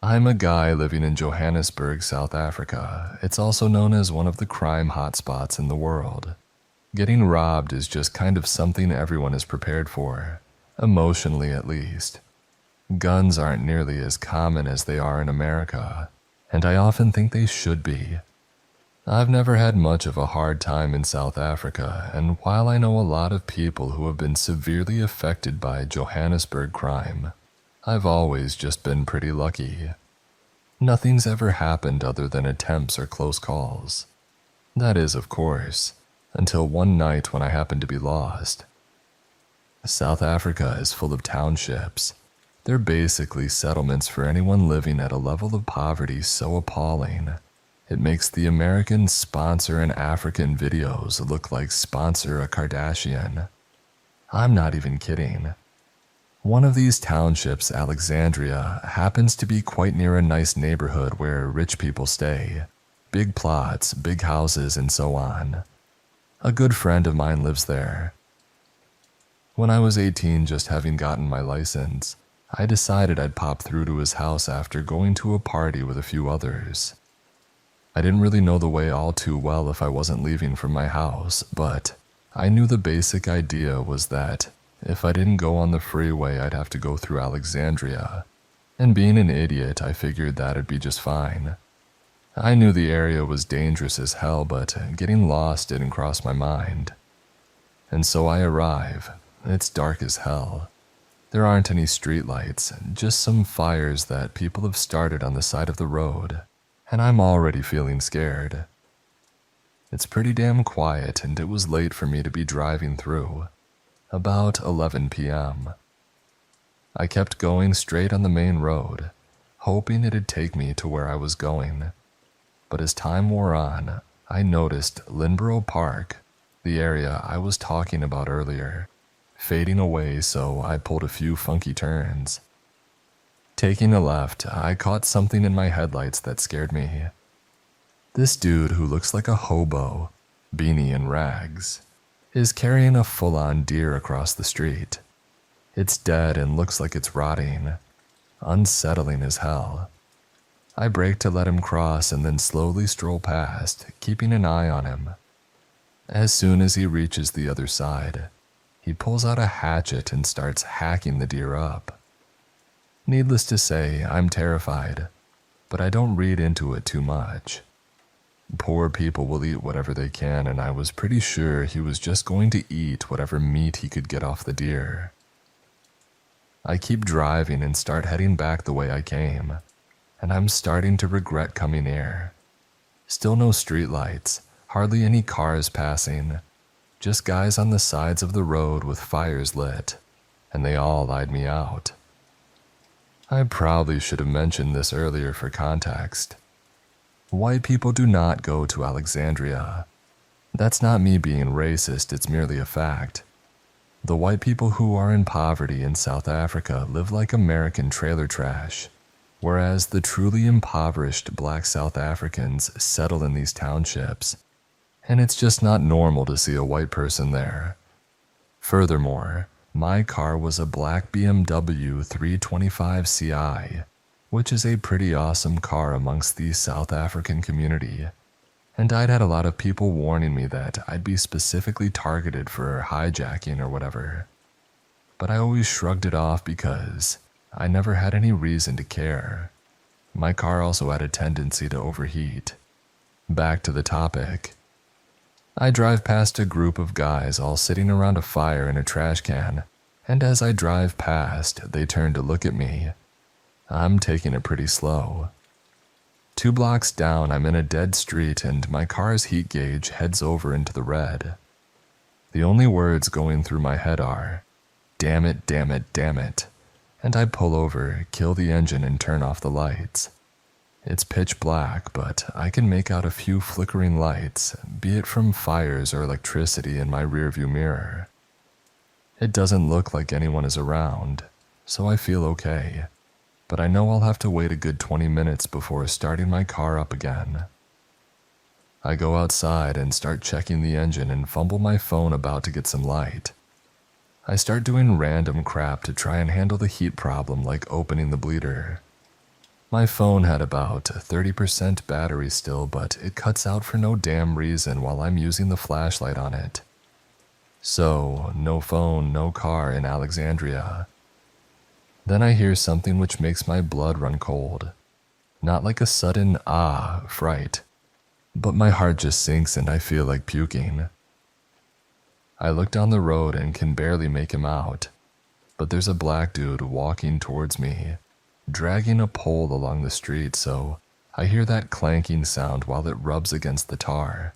I'm a guy living in Johannesburg, South Africa. It's also known as one of the crime hotspots in the world. Getting robbed is just kind of something everyone is prepared for, emotionally at least. Guns aren't nearly as common as they are in America, and I often think they should be. I've never had much of a hard time in South Africa, and while I know a lot of people who have been severely affected by Johannesburg crime, I've always just been pretty lucky. Nothing's ever happened other than attempts or close calls. That is, of course, until one night when I happened to be lost. South Africa is full of townships. They're basically settlements for anyone living at a level of poverty so appalling, it makes the American sponsor an African videos look like sponsor a Kardashian. I'm not even kidding. One of these townships, Alexandria, happens to be quite near a nice neighborhood where rich people stay. Big plots, big houses, and so on. A good friend of mine lives there. When I was 18, just having gotten my license, I decided I'd pop through to his house after going to a party with a few others. I didn't really know the way all too well if I wasn't leaving from my house, but I knew the basic idea was that if I didn't go on the freeway, I'd have to go through Alexandria, and being an idiot, I figured that'd be just fine. I knew the area was dangerous as hell, but getting lost didn't cross my mind. And so I arrive. It's dark as hell. There aren't any streetlights, just some fires that people have started on the side of the road, and I'm already feeling scared. It's pretty damn quiet, and it was late for me to be driving through. About 11 p.m. I kept going straight on the main road, hoping it'd take me to where I was going. But as time wore on, I noticed Lynborough Park, the area I was talking about earlier, fading away, so I pulled a few funky turns. Taking a left, I caught something in my headlights that scared me. This dude who looks like a hobo, beanie and rags, is carrying a full-on deer across the street. It's dead and looks like it's rotting. Unsettling as hell. I brake to let him cross and then slowly stroll past, keeping an eye on him. As soon as he reaches the other side, he pulls out a hatchet and starts hacking the deer up. Needless to say, I'm terrified, but I don't read into it too much. Poor people will eat whatever they can, and I was pretty sure he was just going to eat whatever meat he could get off the deer. I keep driving and start heading back the way I came, and I'm starting to regret coming here. Still no streetlights, hardly any cars passing, just guys on the sides of the road with fires lit, and they all eyed me out. I probably should have mentioned this earlier for context. White people do not go to Alexandria. That's not me being racist, it's merely a fact. The white people who are in poverty in South Africa live like American trailer trash, whereas the truly impoverished black South Africans settle in these townships, and it's just not normal to see a white person there. Furthermore, my car was a black BMW 325 Ci, which is a pretty awesome car amongst the South African community, and I'd had a lot of people warning me that I'd be specifically targeted for hijacking or whatever. But I always shrugged it off because I never had any reason to care. My car also had a tendency to overheat. Back to the topic. I drive past a group of guys all sitting around a fire in a trash can, and as I drive past, they turn to look at me. I'm taking it pretty slow. 2 blocks down, I'm in a dead street and my car's heat gauge heads over into the red. The only words going through my head are, "Damn it, damn it, damn it," and I pull over, kill the engine and turn off the lights. It's pitch black, but I can make out a few flickering lights, be it from fires or electricity in my rearview mirror. It doesn't look like anyone is around, so I feel okay. But I know I'll have to wait a good 20 minutes before starting my car up again. I go outside and start checking the engine and fumble my phone about to get some light. I start doing random crap to try and handle the heat problem, like opening the bleeder. My phone had about 30% battery still, but it cuts out for no damn reason while I'm using the flashlight on it. So, no phone, no car in Alexandria. Then I hear something which makes my blood run cold. Not like a sudden fright, but my heart just sinks and I feel like puking. I look down the road and can barely make him out, but there's a black dude walking towards me, dragging a pole along the street, so I hear that clanking sound while it rubs against the tar.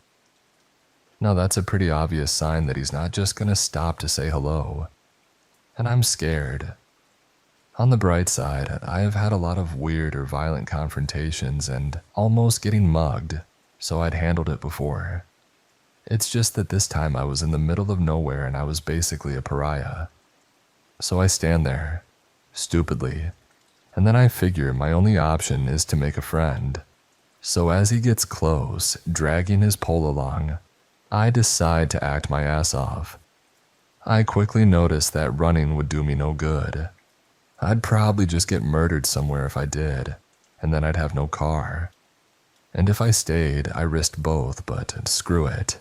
Now that's a pretty obvious sign that he's not just gonna stop to say hello, and I'm scared. On the bright side, I have had a lot of weird or violent confrontations and almost getting mugged, so I'd handled it before. It's just that this time I was in the middle of nowhere and I was basically a pariah. So I stand there, stupidly, and then I figure my only option is to make a friend. So as he gets close, dragging his pole along, I decide to act my ass off. I quickly notice that running would do me no good. I'd probably just get murdered somewhere if I did, and then I'd have no car. And if I stayed, I risked both, but screw it.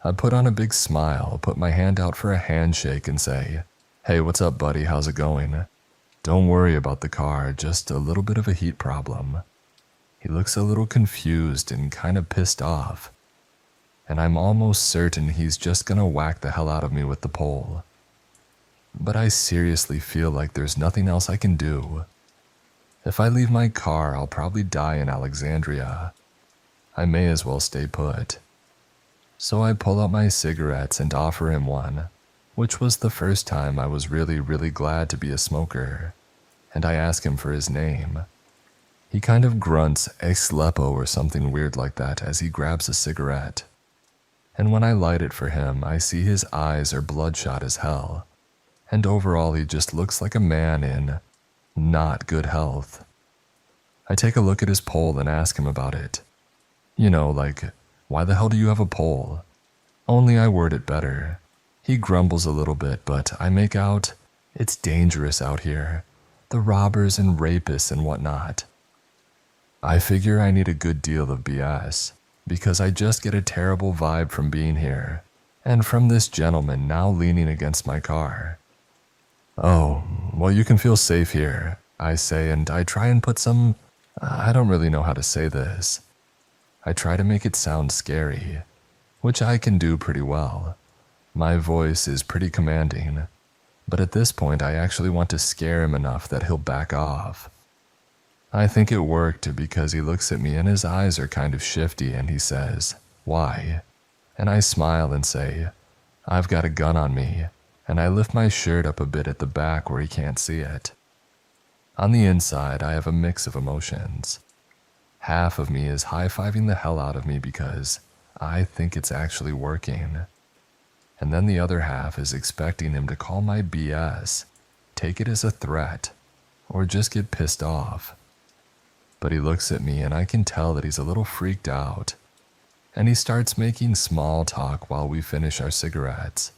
I put on a big smile, put my hand out for a handshake and say, "Hey, what's up, buddy? How's it going? Don't worry about the car, just a little bit of a heat problem." He looks a little confused and kind of pissed off, and I'm almost certain he's just gonna whack the hell out of me with the pole. But I seriously feel like there's nothing else I can do. If I leave my car, I'll probably die in Alexandria. I may as well stay put. So I pull out my cigarettes and offer him one, which was the first time I was really glad to be a smoker, and I ask him for his name. He kind of grunts "Exlepo" or something weird like that as he grabs a cigarette. And when I light it for him, I see his eyes are bloodshot as hell, and overall he just looks like a man in not good health. I take a look at his pole and ask him about it. You know, like, why the hell do you have a pole? Only I word it better. He grumbles a little bit, but I make out, it's dangerous out here. The robbers and rapists and whatnot. I figure I need a good deal of BS, because I just get a terrible vibe from being here, and from this gentleman now leaning against my car. "Oh, well, you can feel safe here," I say, and I try and put some, I don't really know how to say this. I try to make it sound scary, which I can do pretty well. My voice is pretty commanding, but at this point I actually want to scare him enough that he'll back off. I think it worked because he looks at me and his eyes are kind of shifty and he says, "Why?" And I smile and say, "I've got a gun on me," and I lift my shirt up a bit at the back where he can't see it. On the inside, I have a mix of emotions. Half of me is high-fiving the hell out of me because I think it's actually working. And then the other half is expecting him to call my BS, take it as a threat, or just get pissed off. But he looks at me and I can tell that he's a little freaked out, and he starts making small talk while we finish our cigarettes.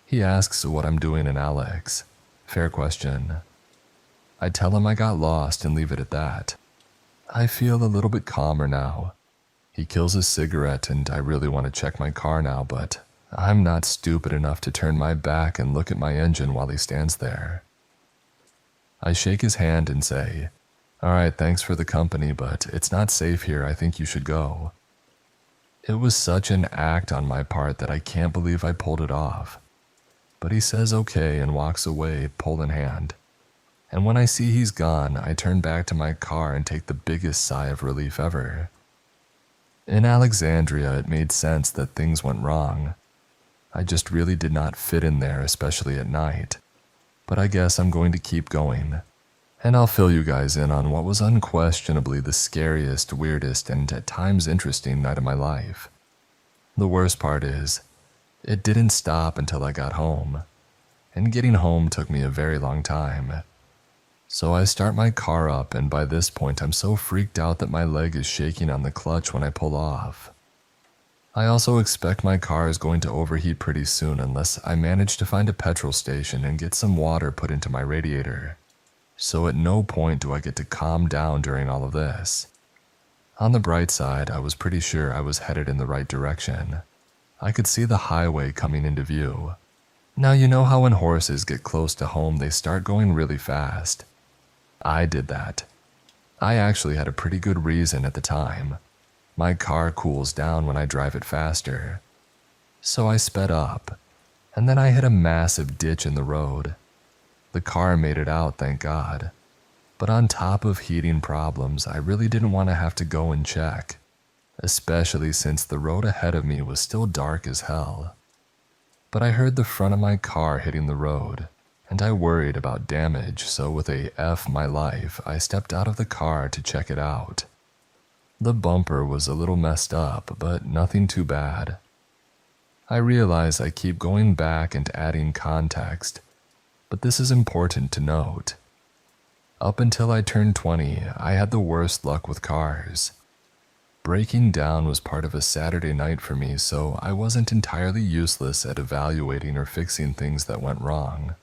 He asks what I'm doing in Alex. Fair question. I tell him I got lost and leave it at that. I feel a little bit calmer now. He kills his cigarette and I really want to check my car now, but I'm not stupid enough to turn my back and look at my engine while he stands there. I shake his hand and say, "Alright, thanks for the company, but it's not safe here. I think you should go." It was such an act on my part that I can't believe I pulled it off. But he says okay and walks away, pole in hand. And when I see he's gone, I turn back to my car and take the biggest sigh of relief ever. In Alexandria, it made sense that things went wrong. I just really did not fit in there, especially at night. But I guess I'm going to keep going. And I'll fill you guys in on what was unquestionably the scariest, weirdest, and at times interesting night of my life. The worst part is, it didn't stop until I got home. And getting home took me a very long time. So I start my car up, and by this point I'm so freaked out that my leg is shaking on the clutch when I pull off. I also expect my car is going to overheat pretty soon unless I manage to find a petrol station and get some water put into my radiator. so at no point do I get to calm down during all of this. On the bright side, I was pretty sure I was headed in the right direction. I could see the highway coming into view. Now you know how when horses get close to home they start going really fast. I did that. I actually had a pretty good reason at the time. My car cools down when I drive it faster. So I sped up, and then I hit a massive ditch in the road. The car made it out, thank God. But on top of heating problems, I really didn't want to have to go and check, especially since the road ahead of me was still dark as hell. But I heard the front of my car hitting the road, and I worried about damage, so with a F my life, I stepped out of the car to check it out. The bumper was a little messed up, but nothing too bad. I realize I keep going back and adding context, but this is important to note. Up until I turned 20, I had the worst luck with cars. Breaking down was part of a Saturday night for me, so I wasn't entirely useless at evaluating or fixing things that went wrong.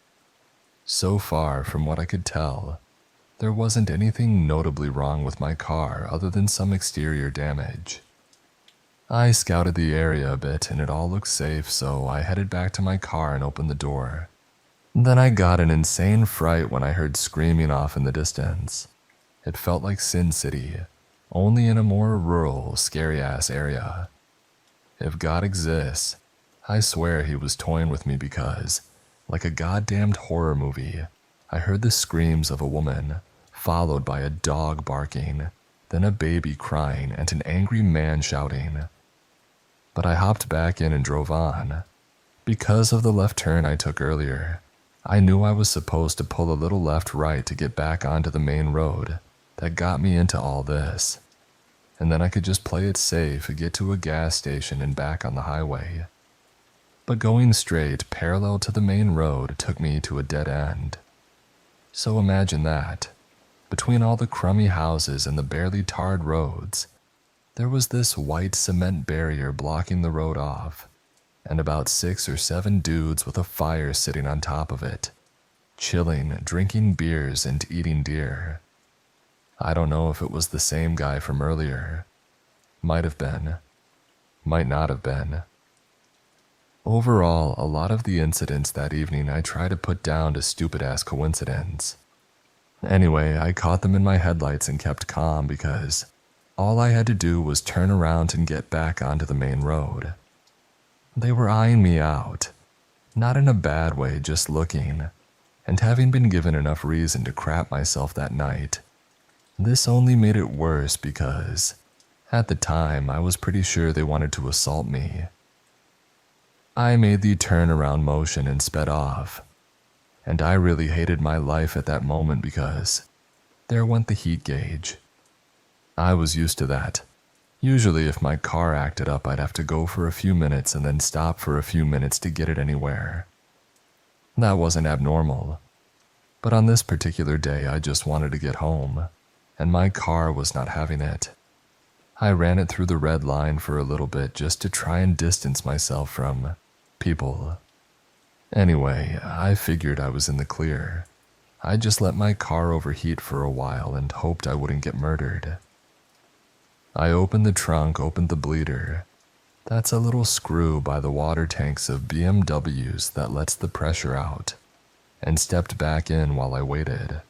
So far, from what I could tell, there wasn't anything notably wrong with my car other than some exterior damage. I scouted the area a bit and it all looked safe, so I headed back to my car and opened the door. Then I got an insane fright when I heard screaming off in the distance. It felt like Sin City, only in a more rural, scary-ass area. If God exists, I swear he was toying with me because, like a goddamned horror movie, I heard the screams of a woman, followed by a dog barking, then a baby crying and an angry man shouting. But I hopped back in and drove on. Because of the left turn I took earlier, I knew I was supposed to pull a little left-right to get back onto the main road that got me into all this. And then I could just play it safe, get to a gas station and back on the highway. But going straight, parallel to the main road, took me to a dead end. So imagine that. Between all the crummy houses and the barely tarred roads, there was this white cement barrier blocking the road off, and about 6 or 7 dudes with a fire sitting on top of it, chilling, drinking beers and eating deer. I don't know if it was the same guy from earlier. Might have been. Might not have been. Overall, a lot of the incidents that evening I try to put down to stupid-ass coincidence. Anyway, I caught them in my headlights and kept calm because all I had to do was turn around and get back onto the main road. They were eyeing me out, not in a bad way, just looking, and having been given enough reason to crap myself that night, this only made it worse because, at the time, I was pretty sure they wanted to assault me. I made the turnaround motion and sped off, and I really hated my life at that moment because there went the heat gauge. I was used to that. Usually if my car acted up, I'd have to go for a few minutes and then stop for a few minutes to get it anywhere. That wasn't abnormal. But on this particular day, I just wanted to get home, and my car was not having it. I ran it through the red line for a little bit just to try and distance myself from people. Anyway, I figured I was in the clear. I just let my car overheat for a while and hoped I wouldn't get murdered. I opened the trunk, opened the bleeder. That's a little screw by the water tanks of BMWs that lets the pressure out, and stepped back in while I waited.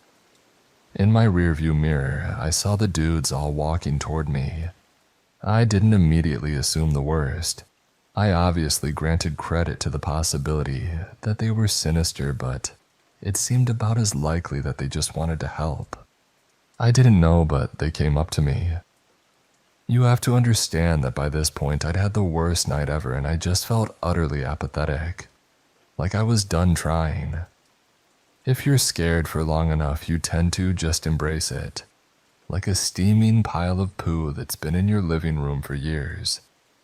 In my rearview mirror, I saw the dudes all walking toward me. I didn't immediately assume the worst. I obviously granted credit to the possibility that they were sinister, but it seemed about as likely that they just wanted to help. I didn't know, but they came up to me. You have to understand that by this point I'd had the worst night ever and I just felt utterly apathetic. Like I was done trying. If you're scared for long enough, you tend to just embrace it. Like a steaming pile of poo that's been in your living room for years.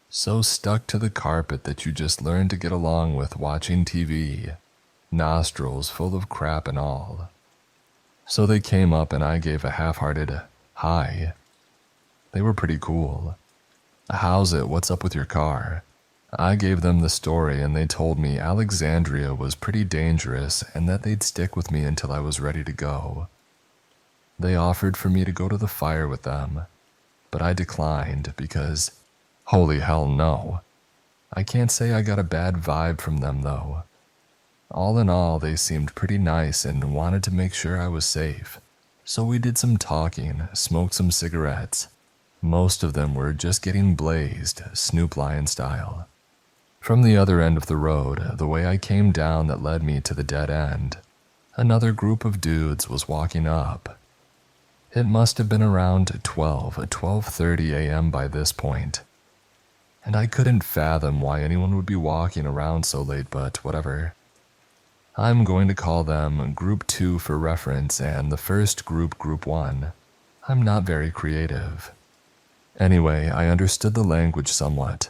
So stuck to the carpet that you just learn to get along with watching TV. Nostrils full of crap and all. So they came up and I gave a half-hearted hi. They were pretty cool. How's it? What's up with your car? I gave them the story and they told me Alexandria was pretty dangerous and that they'd stick with me until I was ready to go. They offered for me to go to the fire with them, but I declined because, holy hell no. I can't say I got a bad vibe from them though. All in all, they seemed pretty nice and wanted to make sure I was safe. So we did some talking, smoked some cigarettes. Most of them were just getting blazed, Snoop Lion style. From the other end of the road, the way I came down that led me to the dead end, another group of dudes was walking up. It must have been around 12:30 a.m. by this point. And I couldn't fathom why anyone would be walking around so late, but whatever. I'm going to call them Group 2 for reference and the first group Group 1. I'm not very creative. Anyway, I understood the language somewhat.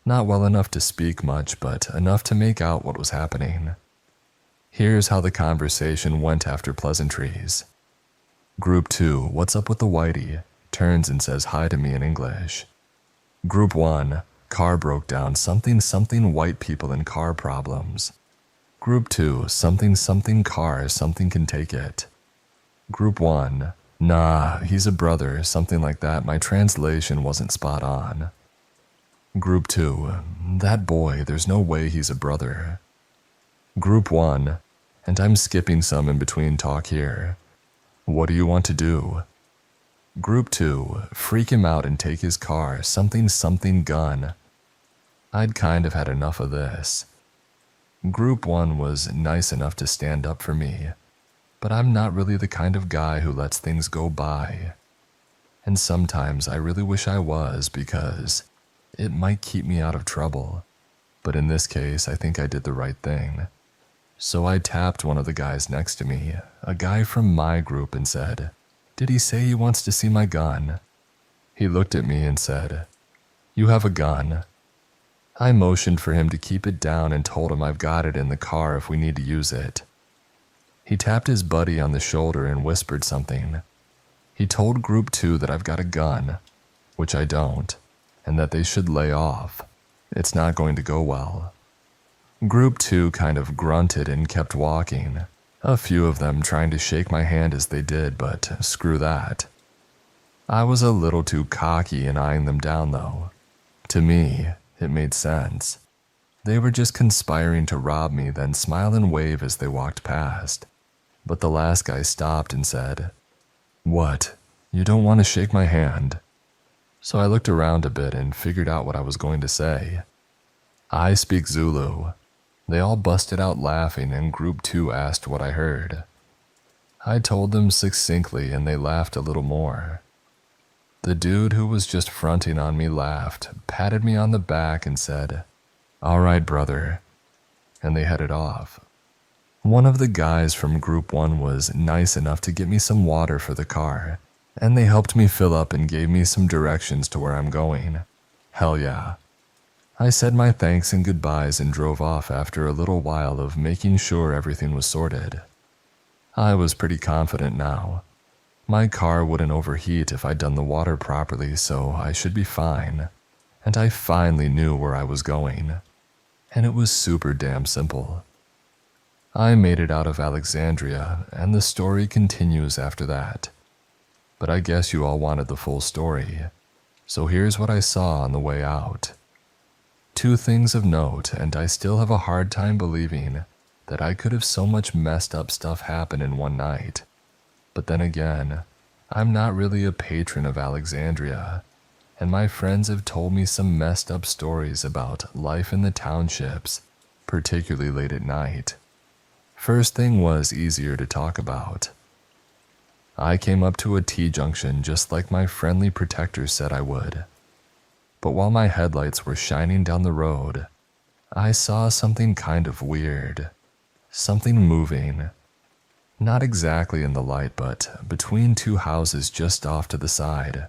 Not well enough to speak much, but enough to make out what was happening. Here's how the conversation went after pleasantries. Group 2, what's up with the whitey, turns and says hi to me in English. Group 1, car broke down, something white people and car problems. Group 2, something car, something can take it. Group 1, nah, he's a brother, something like that, my translation wasn't spot on. Group 2, that boy, there's no way he's a brother. Group 1, and I'm skipping some in between talk here. What do you want to do? Group 2, freak him out and take his car, something gun. I'd kind of had enough of this. Group 1 was nice enough to stand up for me, but I'm not really the kind of guy who lets things go by. And sometimes I really wish I was because it might keep me out of trouble, but in this case I think I did the right thing. So I tapped one of the guys next to me, a guy from my group, and said, "Did he say he wants to see my gun?" He looked at me and said, "You have a gun." I motioned for him to keep it down and told him I've got it in the car if we need to use it. He tapped his buddy on the shoulder and whispered something. He told Group 2 that I've got a gun, which I don't, and that they should lay off. It's not going to go well. Group 2 kind of grunted and kept walking, a few of them trying to shake my hand as they did, but screw that. I was a little too cocky in eyeing them down though. To me, it made sense. They were just conspiring to rob me, then smile and wave as they walked past. But the last guy stopped and said, "What? You don't want to shake my hand?" So I looked around a bit and figured out what I was going to say. "I speak Zulu." They all busted out laughing and Group 2 asked what I heard. I told them succinctly and they laughed a little more. The dude who was just fronting on me laughed, patted me on the back and said, "All right, brother," and they headed off. One of the guys from Group 1 was nice enough to get me some water for the car, and they helped me fill up and gave me some directions to where I'm going. Hell yeah. I said my thanks and goodbyes and drove off after a little while of making sure everything was sorted. I was pretty confident now. My car wouldn't overheat if I'd done the water properly, so I should be fine. And I finally knew where I was going. And it was super damn simple. I made it out of Alexandria, and the story continues after that. But I guess you all wanted the full story. So here's what I saw on the way out. Two things of note, and I still have a hard time believing that I could have so much messed up stuff happen in one night. But then again, I'm not really a patron of Alexandria, and my friends have told me some messed up stories about life in the townships, particularly late at night. First thing was easier to talk about. I came up to a T-junction just like my friendly protector said I would. But while my headlights were shining down the road, I saw something kind of weird. Something moving. Not exactly in the light, but between two houses just off to the side,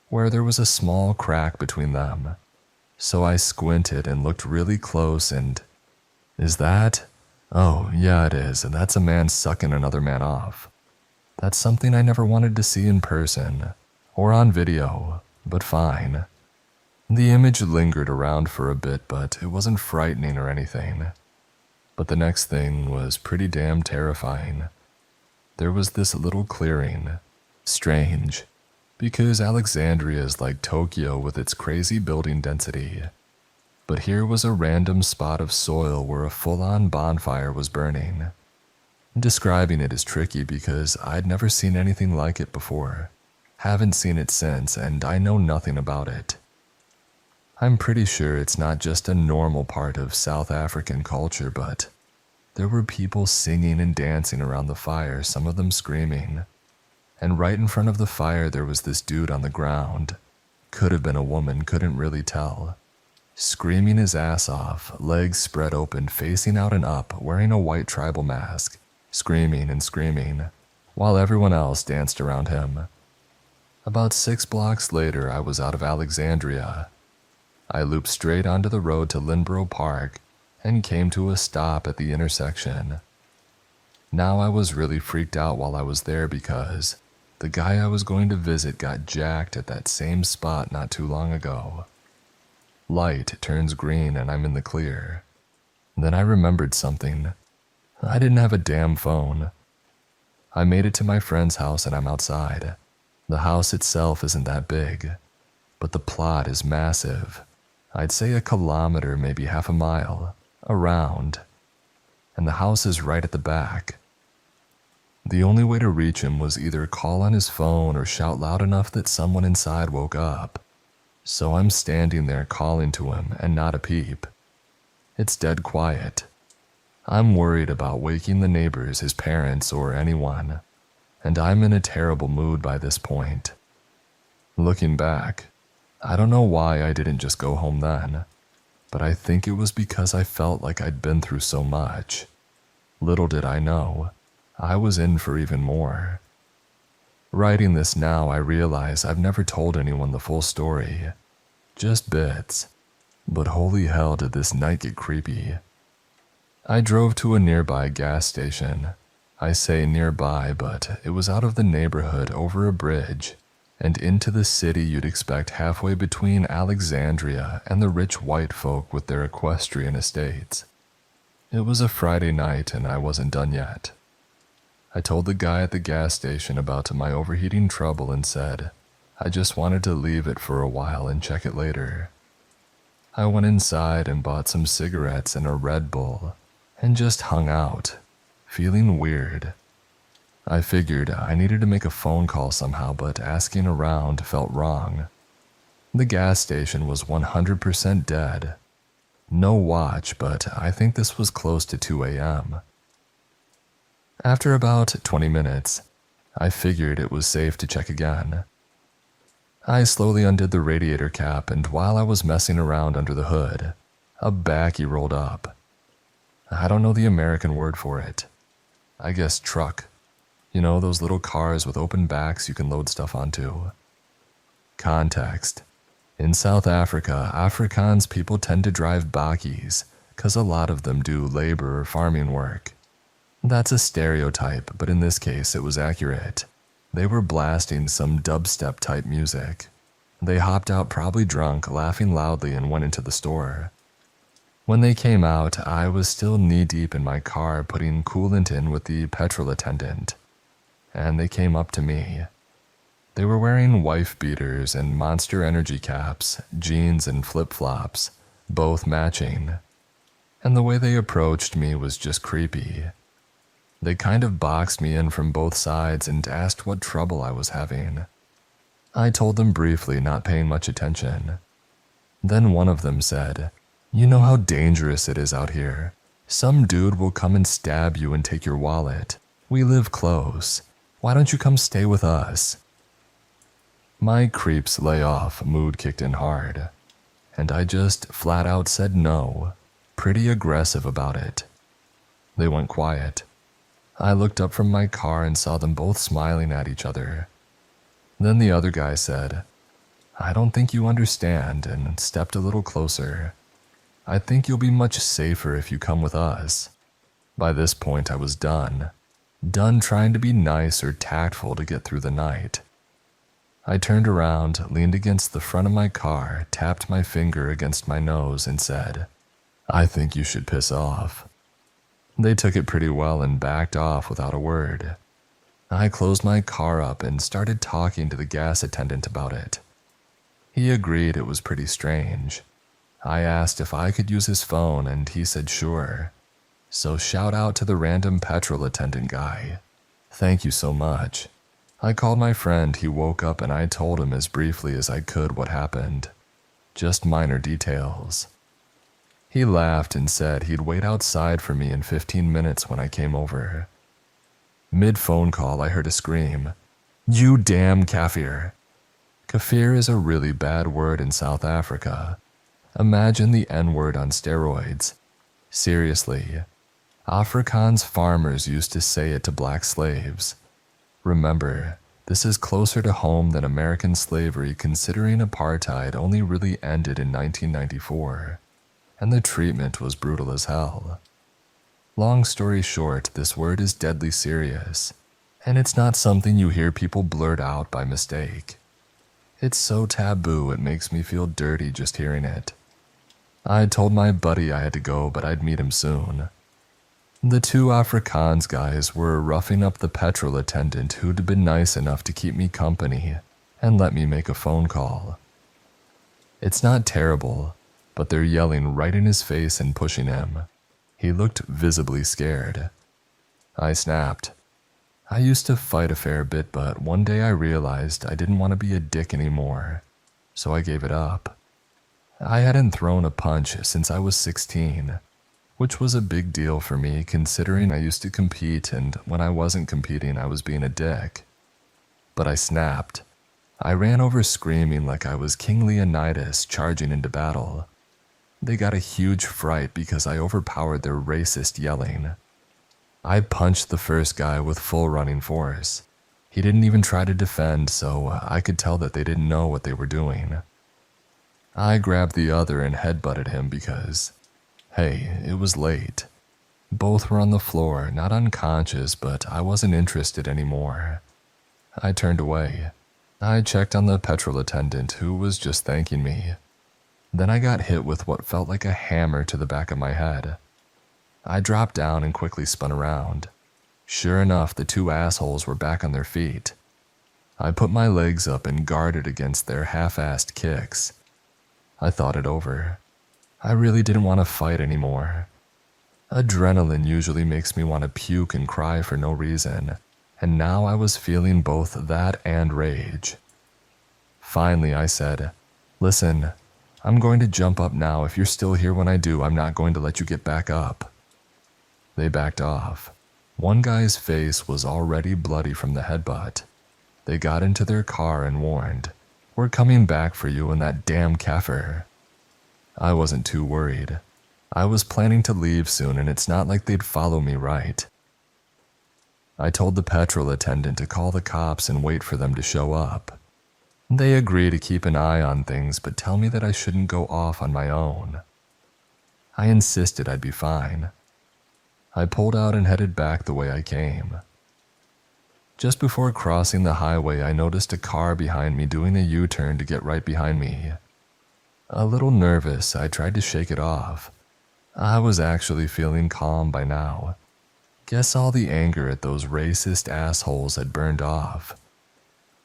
where there was a small crack between them. So I squinted and looked really close and... Is that? Oh, yeah it is, and that's a man sucking another man off. That's something I never wanted to see in person, or on video, but fine. The image lingered around for a bit, but it wasn't frightening or anything. But the next thing was pretty damn terrifying. There was this little clearing, Strange, because Alexandria is like Tokyo with its crazy building density. But here was a random spot of soil where a full-on bonfire was burning. Describing it is tricky because I'd never seen anything like it before, haven't seen it since, and I know nothing about it. I'm pretty sure it's not just a normal part of South African culture, but there were people singing and dancing around the fire, some of them screaming. And right in front of the fire there was this dude on the ground. Could have been a woman, couldn't really tell. Screaming his ass off, legs spread open, facing out and up, wearing a white tribal mask, screaming and screaming, while everyone else danced around him. About 6 blocks later, I was out of Alexandria. I looped straight onto the road to Lynborough Park and came to a stop at the intersection. Now I was really freaked out while I was there because the guy I was going to visit got jacked at that same spot not too long ago. Light turns green and I'm in the clear. Then I remembered something. I didn't have a damn phone. I made it to my friend's house and I'm outside. The house itself isn't that big, but the plot is massive. I'd say 1 kilometer, maybe half a mile, around. And the house is right at the back. The only way to reach him was either call on his phone or shout loud enough that someone inside woke up. So I'm standing there calling to him and not a peep. It's dead quiet. I'm worried about waking the neighbors, his parents, or anyone, and I'm in a terrible mood by this point. Looking back, I don't know why I didn't just go home then, but I think it was because I felt like I'd been through so much. Little did I know, I was in for even more. Writing this now, I realize I've never told anyone the full story, just bits, but holy hell did this night get creepy. I drove to a nearby gas station. I say nearby, but it was out of the neighborhood over a bridge and into the city you'd expect halfway between Alexandria and the rich white folk with their equestrian estates. It was a Friday night and I wasn't done yet. I told the guy at the gas station about my overheating trouble and said I just wanted to leave it for a while and check it later. I went inside and bought some cigarettes and a Red Bull and just hung out, feeling weird. I figured I needed to make a phone call somehow, but asking around felt wrong. The gas station was 100% dead. No watch, but I think this was close to 2 a.m. After about 20 minutes, I figured it was safe to check again. I slowly undid the radiator cap, and while I was messing around under the hood, a bakkie rolled up. I don't know the American word for it. I guess truck. You know, those little cars with open backs you can load stuff onto. Context. In South Africa, Afrikaans people tend to drive bakkies, 'cause a lot of them do labor or farming work. That's a stereotype, but in this case it was accurate. They were blasting some dubstep type music. They hopped out probably drunk, laughing loudly, and went into the store. When they came out, I was still knee-deep in my car putting coolant in with the petrol attendant, and they came up to me. They were wearing wife beaters and Monster Energy caps, jeans and flip-flops, both matching, and the way they approached me was just creepy. They kind of boxed me in from both sides and asked what trouble I was having. I told them briefly, not paying much attention. Then one of them said, "You know how dangerous it is out here. Some dude will come and stab you and take your wallet. We live close. Why don't you come stay with us?" My creeps lay off, mood kicked in hard, and I just flat out said no, pretty aggressive about it. They went quiet. I looked up from my car and saw them both smiling at each other. Then the other guy said, "I don't think you understand," and stepped a little closer. "I think you'll be much safer if you come with us." By this point I was done trying to be nice or tactful to get through the night. I turned around, leaned against the front of my car, tapped my finger against my nose and said, "I think you should piss off." They took it pretty well and backed off without a word. I closed my car up and started talking to the gas attendant about it. He agreed it was pretty strange. I asked if I could use his phone and he said sure. So shout out to the random petrol attendant guy. Thank you so much. I called my friend, he woke up, and I told him as briefly as I could what happened. Just minor details. He laughed and said he'd wait outside for me in 15 minutes when I came over. Mid-phone call, I heard a scream. "You damn kafir." Kafir is a really bad word in South Africa. Imagine the N-word on steroids. Seriously. Afrikaans farmers used to say it to black slaves. Remember, this is closer to home than American slavery, considering apartheid only really ended in 1994, and the treatment was brutal as hell. Long story short, this word is deadly serious, and it's not something you hear people blurt out by mistake. It's so taboo it makes me feel dirty just hearing it. I told my buddy I had to go, but I'd meet him soon. The two Afrikaans guys were roughing up the petrol attendant who'd been nice enough to keep me company and let me make a phone call. It's not terrible, but they're yelling right in his face and pushing him. He looked visibly scared. I snapped. I used to fight a fair bit, but one day I realized I didn't want to be a dick anymore, so I gave it up. I hadn't thrown a punch since I was 16, which was a big deal for me considering I used to compete, and when I wasn't competing I was being a dick. But I snapped. I ran over screaming like I was King Leonidas charging into battle. They got a huge fright because I overpowered their racist yelling. I punched the first guy with full running force. He didn't even try to defend, so I could tell that they didn't know what they were doing. I grabbed the other and headbutted him because, hey, it was late. Both were on the floor, not unconscious, but I wasn't interested anymore. I turned away. I checked on the petrol attendant, who was just thanking me. Then I got hit with what felt like a hammer to the back of my head. I dropped down and quickly spun around. Sure enough, the two assholes were back on their feet. I put my legs up and guarded against their half-assed kicks. I thought it over. I really didn't want to fight anymore. Adrenaline usually makes me want to puke and cry for no reason, and now I was feeling both that and rage. Finally, I said, "Listen, I'm going to jump up now. If you're still here when I do, I'm not going to let you get back up." They backed off. One guy's face was already bloody from the headbutt. They got into their car and warned, "We're coming back for you and that damn kafir." I wasn't too worried. I was planning to leave soon, and it's not like they'd follow me, right? I told the petrol attendant to call the cops and wait for them to show up. They agreed to keep an eye on things, but tell me that I shouldn't go off on my own. I insisted I'd be fine. I pulled out and headed back the way I came. Just before crossing the highway, I noticed a car behind me doing a U-turn to get right behind me. A little nervous, I tried to shake it off. I was actually feeling calm by now. Guess all the anger at those racist assholes had burned off.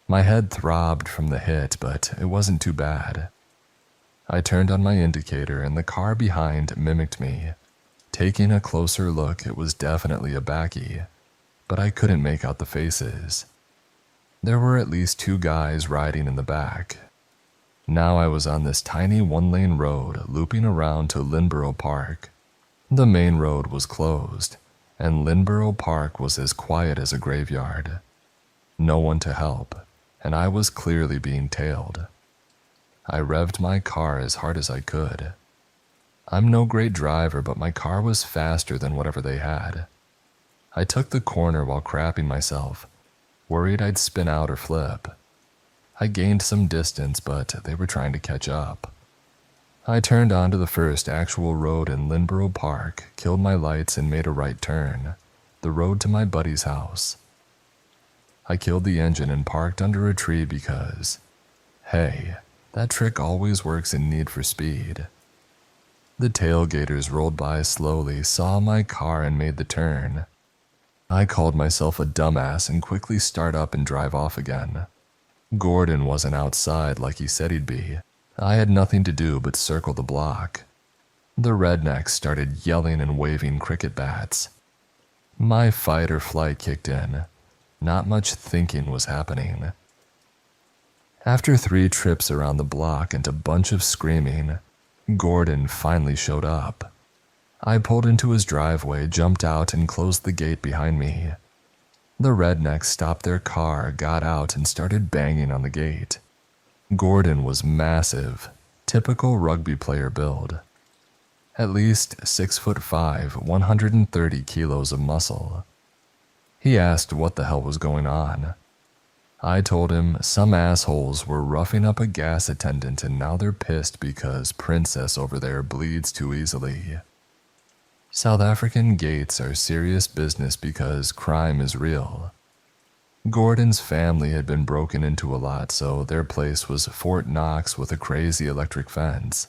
My head throbbed from the hit, but it wasn't too bad. I turned on my indicator and the car behind mimicked me. Taking a closer look, it was definitely a bakkie, but I couldn't make out the faces. There were at least two guys riding in the back. Now I was on this tiny one-lane road looping around to Lynnborough Park. The main road was closed, and Lynnborough Park was as quiet as a graveyard. No one to help, and I was clearly being tailed. I revved my car as hard as I could. I'm no great driver, but my car was faster than whatever they had. I took the corner while crapping myself, worried I'd spin out or flip. I gained some distance, but they were trying to catch up. I turned onto the first actual road in Lynnborough Park, killed my lights, and made a right turn, the road to my buddy's house. I killed the engine and parked under a tree because, hey, that trick always works in Need for Speed. The tailgaters rolled by slowly, saw my car, and made the turn. I called myself a dumbass and quickly start up and drive off again. Gordon wasn't outside like he said he'd be. I had nothing to do but circle the block. The rednecks started yelling and waving cricket bats. My fight or flight kicked in. Not much thinking was happening. After 3 trips around the block and a bunch of screaming, Gordon finally showed up. I pulled into his driveway, jumped out, and closed the gate behind me. The rednecks stopped their car, got out, and started banging on the gate. Gordon was massive, typical rugby player build. At least 6'5", 130 kilos of muscle. He asked what the hell was going on. I told him some assholes were roughing up a gas attendant and now they're pissed because Princess over there bleeds too easily. South African gates are serious business because crime is real. Gordon's family had been broken into a lot, so their place was Fort Knox with a crazy electric fence.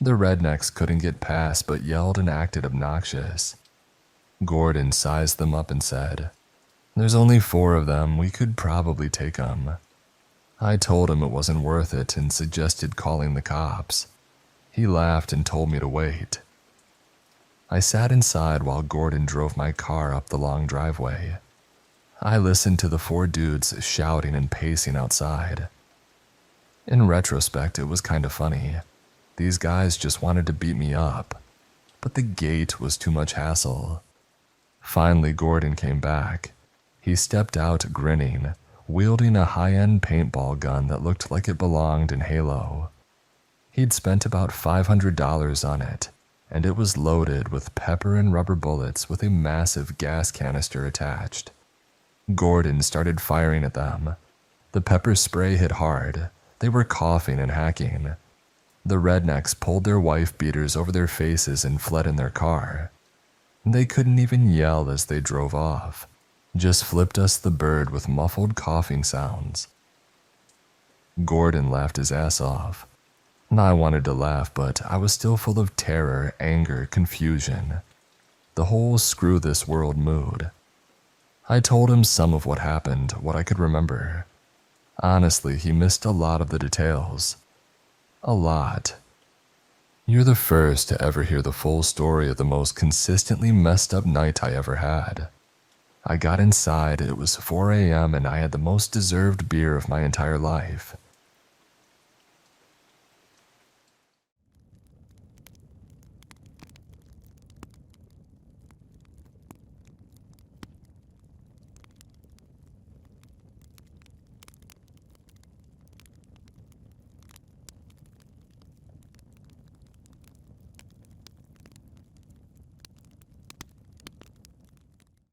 The rednecks couldn't get past but yelled and acted obnoxious. Gordon sized them up and said, "There's only 4 of them, we could probably take them." I told him it wasn't worth it and suggested calling the cops. He laughed and told me to wait. I sat inside while Gordon drove my car up the long driveway. I listened to the 4 dudes shouting and pacing outside. In retrospect, it was kind of funny. These guys just wanted to beat me up, but the gate was too much hassle. Finally, Gordon came back. He stepped out grinning, wielding a high-end paintball gun that looked like it belonged in Halo. He'd spent about $500 on it, and it was loaded with pepper and rubber bullets with a massive gas canister attached. Gordon started firing at them. The pepper spray hit hard. They were coughing and hacking. The rednecks pulled their wife beaters over their faces and fled in their car. They couldn't even yell as they drove off, just flipped us the bird with muffled coughing sounds. Gordon laughed his ass off. I wanted to laugh, but I was still full of terror, anger, confusion. The whole screw this world mood. I told him some of what happened, what I could remember. Honestly, he missed a lot of the details. A lot. You're the first to ever hear the full story of the most consistently messed up night I ever had. I got inside, it was 4 a.m. and I had the most deserved beer of my entire life.